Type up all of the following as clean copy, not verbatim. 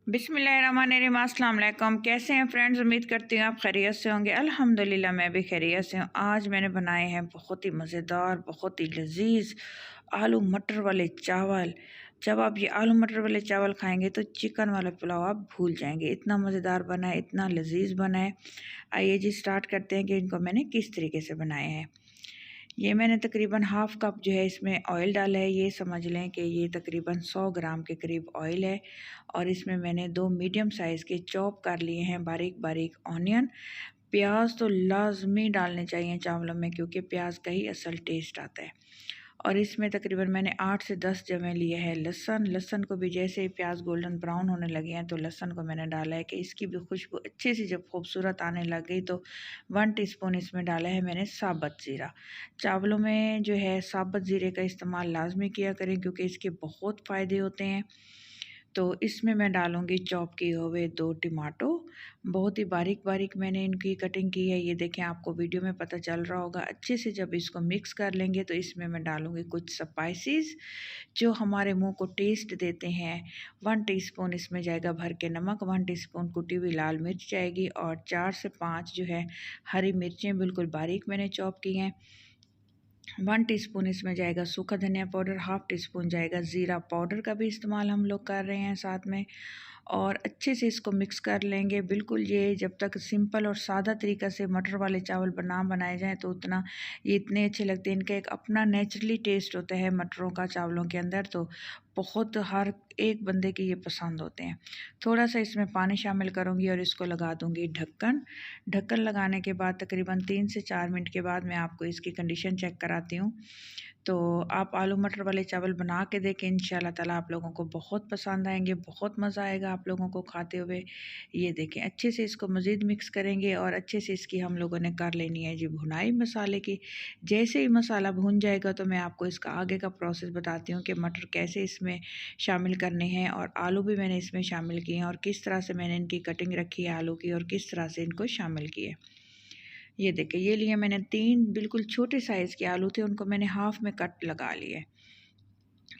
बिस्मिल्लाहिर्रहमानिर्रहीम। अस्सलाम वालेकुम। कैसे हैं फ्रेंड्स? उम्मीद करती हूँ आप खैरियत से होंगे। अल्हम्दुलिल्लाह मैं भी खैरियत से हूँ। आज मैंने बनाए हैं बहुत ही मज़ेदार, बहुत ही लजीज आलू मटर वाले चावल। जब आप ये आलू मटर वाले चावल खाएंगे तो चिकन वाला पुलाव आप भूल जाएंगे। इतना मज़ेदार बना है, इतना लजीज बना है। आइए जी स्टार्ट करते हैं कि इनको मैंने किस तरीके से बनाए हैं। ये मैंने तकरीबन हाफ़ कप जो है इसमें ऑयल डाला है। ये समझ लें कि ये तकरीबन 100 ग्राम के करीब ऑयल है। और इसमें मैंने 2 मीडियम साइज़ के चॉप कर लिए हैं बारीक बारीक ऑनियन। प्याज तो लाजमी डालने चाहिए चावलों में, क्योंकि प्याज का ही असल टेस्ट आता है। और इसमें तकरीबन मैंने 8 से 10 जमे लिए हैं लहसुन। लहसुन को भी जैसे ही प्याज गोल्डन ब्राउन होने लगे हैं तो लहसुन को मैंने डाला है कि इसकी भी खुशबू अच्छी सी जब खूबसूरत आने लग गई तो 1 टीस्पून इसमें डाला है मैंने साबुत ज़ीरा। चावलों में जो है साबुत ज़ीरे का इस्तेमाल लाजमी किया करें, क्योंकि इसके बहुत फ़ायदे होते हैं। तो इसमें मैं डालूँगी चॉप किए हुए 2 टमाटो। बहुत ही बारीक बारीक मैंने इनकी कटिंग की है। ये देखें, आपको वीडियो में पता चल रहा होगा। अच्छे से जब इसको मिक्स कर लेंगे तो इसमें मैं डालूँगी कुछ स्पाइसेस जो हमारे मुंह को टेस्ट देते हैं। 1 टीस्पून इसमें जाएगा भर के नमक, 1 टीस्पून कुटी हुई लाल मिर्च जाएगी, और 4 से 5 जो है हरी मिर्चें बिल्कुल बारीक मैंने चॉप की हैं। 1 टीस्पून इसमें जाएगा सूखा धनिया पाउडर, हाफ़ टीस्पून जाएगा ज़ीरा पाउडर का भी इस्तेमाल हम लोग कर रहे हैं साथ में। और अच्छे से इसको मिक्स कर लेंगे। बिल्कुल ये जब तक सिंपल और सादा तरीक़ा से मटर वाले चावल बनाए जाएँ तो उतना ये इतने अच्छे लगते हैं। इनका एक अपना नेचुरली टेस्ट होता है मटरों का चावलों के अंदर, तो बहुत हर एक बंदे के ये पसंद होते हैं। थोड़ा सा इसमें पानी शामिल करूँगी और इसको लगा दूँगी ढक्कन। ढक्कन लगाने के बाद तकरीबन 3 से 4 मिनट के बाद मैं आपको इसकी कंडीशन चेक कराती हूँ। तो आप आलू मटर वाले चावल बना के देखें, इंशाल्लाह ताला आप लोगों को बहुत पसंद आएंगे, बहुत मज़ा आएगा आप लोगों को खाते हुए। ये देखें, अच्छे से इसको मज़ीद मिक्स करेंगे और अच्छे से इसकी हम लोगों ने कर लेनी है जी भुनाई मसाले की। जैसे ही मसाला भुन जाएगा तो मैं आपको इसका आगे का प्रोसेस बताती हूँ कि मटर कैसे इसमें शामिल करने हैं, और आलू भी मैंने इसमें शामिल किए हैं, और किस तरह से मैंने इनकी कटिंग रखी है आलू की, और किस तरह से इनको शामिल किए। ये देखिए, ये लिए मैंने 3 बिल्कुल छोटे साइज़ के आलू थे, उनको मैंने हाफ़ में कट लगा लिए।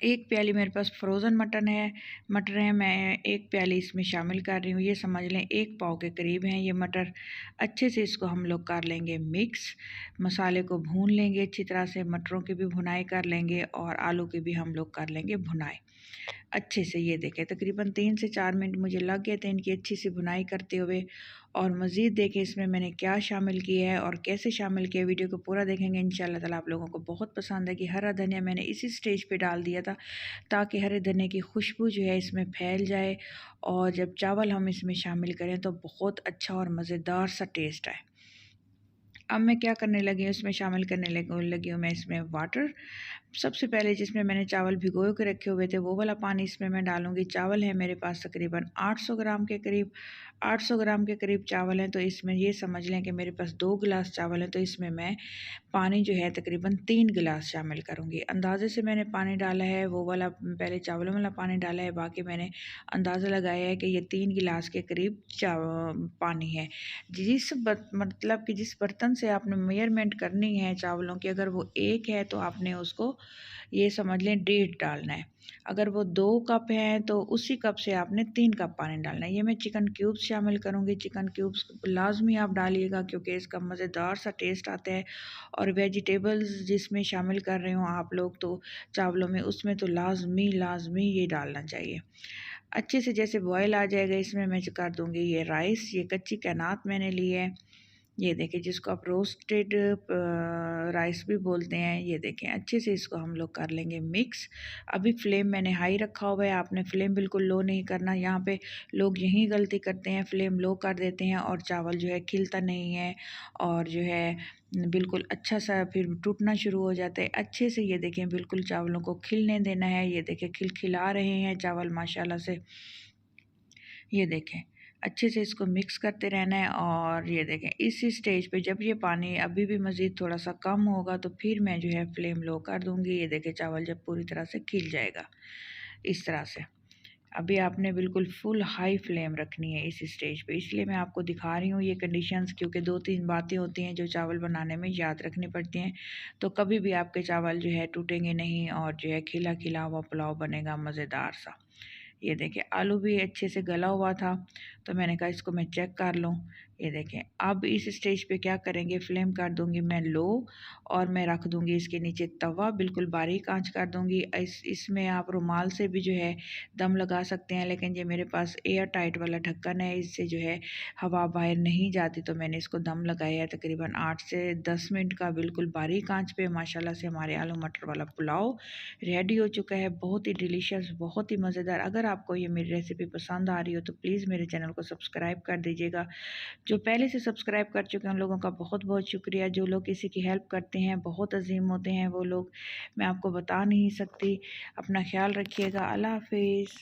1 प्याली मेरे पास फ्रोज़न मटर है, मैं 1 प्याली इसमें शामिल कर रही हूँ। ये समझ लें 1 पाव के करीब हैं ये मटर। अच्छे से इसको हम लोग कर लेंगे मिक्स। मसाले को भून लेंगे अच्छी तरह से, मटरों की भी भुनाई कर लेंगे और आलू की भी हम लोग कर लेंगे भुनाई अच्छे से। ये देखें, तकरीबन 3 से 4 मिनट मुझे लग गए थे इनकी अच्छी सी भुनाई करते हुए। और मज़ीद देखें इसमें मैंने क्या शामिल किया है और कैसे शामिल किया। वीडियो को पूरा देखेंगे, इंशाल्लाह ताला आप लोगों को बहुत पसंद है। कि हरा धनिया मैंने इसी स्टेज पे डाल दिया था ताकि हरे धनिया की खुशबू जो है इसमें फैल जाए, और जब चावल हम इसमें शामिल करें तो बहुत अच्छा और मज़ेदार सा टेस्ट आए। अब मैं क्या करने लगी हूँ, इसमें शामिल करने लगी हूँ मैं इसमें वाटर। सबसे पहले जिसमें मैंने चावल भिगोए के रखे हुए थे वो वाला पानी इसमें मैं डालूँगी। चावल है मेरे पास तकरीबन 800 ग्राम के करीब। 800 ग्राम के करीब चावल हैं, तो इसमें ये समझ लें कि मेरे पास 2 गिलास चावल हैं, तो इसमें मैं पानी जो है तकरीबन 3 गिलास शामिल करूँगी। अंदाज़े से मैंने पानी डाला है, वो वाला पहले चावलों वाला पानी डाला है, बाकी मैंने अंदाज़ा लगाया है कि ये 3 गिलास के करीब पानी है। मतलब कि जिस बर्तन से आपने मेजरमेंट करनी है चावलों की, अगर वो 1 है तो आपने उसको ये समझ लें 1.5 डालना है। अगर वो 2 कप हैं तो उसी कप से आपने 3 कप पानी डालना है। ये मैं चिकन क्यूब्स शामिल करूँगी। चिकन क्यूब्स लाजमी आप डालिएगा, क्योंकि इसका मज़ेदार सा टेस्ट आता है। और वेजिटेबल्स जिसमें शामिल कर रहे हो आप लोग तो चावलों में, उसमें तो लाजमी ये डालना चाहिए। अच्छे से जैसे बॉयल आ जाएगा इसमें मैं कर दूँगी ये राइस। ये कच्ची कैनात मैंने ली है। ये देखें, जिसको आप रोस्टेड राइस भी बोलते हैं। ये देखें, अच्छे से इसको हम लोग कर लेंगे मिक्स। अभी फ्लेम मैंने हाई रखा हुआ है, आपने फ्लेम बिल्कुल लो नहीं करना। यहाँ पे लोग यही गलती करते हैं, फ्लेम लो कर देते हैं और चावल जो है खिलता नहीं है, और जो है बिल्कुल अच्छा सा फिर टूटना शुरू हो जाता है। अच्छे से ये देखें, बिल्कुल चावलों को खिलने देना है। ये देखें, खिलखिला रहे हैं चावल माशाल्लाह से। ये देखें, अच्छे से इसको मिक्स करते रहना है। और ये देखें, इसी स्टेज पे जब ये पानी अभी भी मज़ीद थोड़ा सा कम होगा तो फिर मैं जो है फ्लेम लो कर दूँगी। ये देखें, चावल जब पूरी तरह से खिल जाएगा इस तरह से। अभी आपने बिल्कुल फुल हाई फ्लेम रखनी है इस स्टेज पे, इसलिए मैं आपको दिखा रही हूँ ये कंडीशंस, क्योंकि 2-3 बातें होती हैं जो चावल बनाने में याद रखनी पड़ती हैं। तो कभी भी आपके चावल जो है टूटेंगे नहीं, और जो है खिला खिला हुआ पुलाव बनेगा मज़ेदार सा। ये देखें आलू भी अच्छे से गला हुआ था, तो मैंने कहा इसको मैं चेक कर लूँ। ये देखें अब इस स्टेज पे क्या करेंगे, फ्लेम कर दूंगी मैं लो और मैं रख दूंगी इसके नीचे तवा, बिल्कुल बारीक आंच कर दूंगी। इसमें आप रुमाल से भी जो है दम लगा सकते हैं, लेकिन ये मेरे पास एयर टाइट वाला ढक्कन है, इससे जो है हवा बाहर नहीं जाती, तो मैंने इसको दम लगाया है तकरीबन 8 से 10 मिनट का, बिल्कुल बारीक आंच पे। माशाल्लाह से हमारे आलू मटर वाला पुलाव रेडी हो चुका है, बहुत ही डिलीशियस, बहुत ही मज़ेदार। अगर आपको ये मेरी रेसिपी पसंद आ रही हो तो प्लीज़ मेरे चैनल को सब्सक्राइब कर दीजिएगा। जो पहले से सब्सक्राइब कर चुके हैं उन लोगों का बहुत बहुत शुक्रिया। जो लोग किसी की हेल्प करते हैं बहुत अजीम होते हैं वो लोग, मैं आपको बता नहीं सकती। अपना ख्याल रखिएगा। अल्लाह हाफिज़।